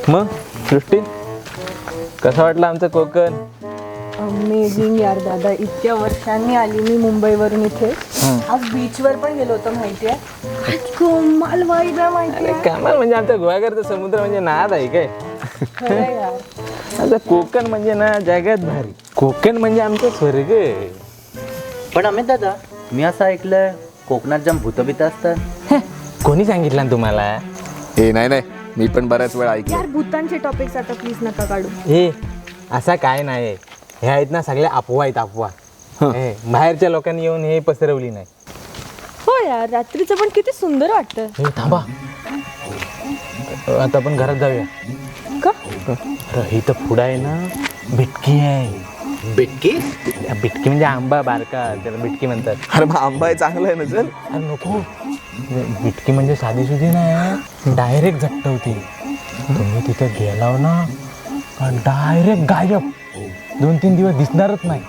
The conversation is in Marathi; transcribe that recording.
मग सृष्टी कसं वाटलं आमचं कोकण? अमेझिंग यार दादा, इतक्या वर्षांनी आली मी मुंबईवरून इथे. आज बीचवर पण गेलो होतो माहितीये. कमाल वाईब आहे माहितीये. कमाल म्हणजे आमच्या गोव्याकडचं समुद्र म्हणजे नाद आहे काय? खरं यार. आमचं कोकण म्हणजे ना जगात भारी. कोकण म्हणजे आमचं स्वर्ग आहे. पण अमित दादा, मी असं ऐकलंय कोकणात जाम भूतबित असतात. कोणी सांगितलं ना तुम्हाला? हे नाही मी पण बऱ्याच वेळा ऐकलं. यार भूतांचे टॉपिक्स आता प्लीज नका काढू. हे असा काय नाही. हे आहेत ना सगळे अफवा आहेत अफवा. हे, बाहेरच्या लोकांनी येऊन हे पसरवली नाही. हो यार, रात्रीचं पण किती सुंदर वाटतं. हे थांबा, आता आपण घरात जाऊया. का? अरे इथं पुढं आहे ना बिटकी आहे. बिटकी? बिटकी म्हणजे आंबा बारका, त्याला बिटकी म्हणतात. अरे मग आंबा आहे, चांगला आहे ना. चल. अरे नको, बिटकी म्हणजे साधी सुधी नाही, डायरेक्ट झटवते. तुम्ही तिथे गेलाव ना डायरेक्ट गायब. 2-3 दिवस दिसणारच नाही.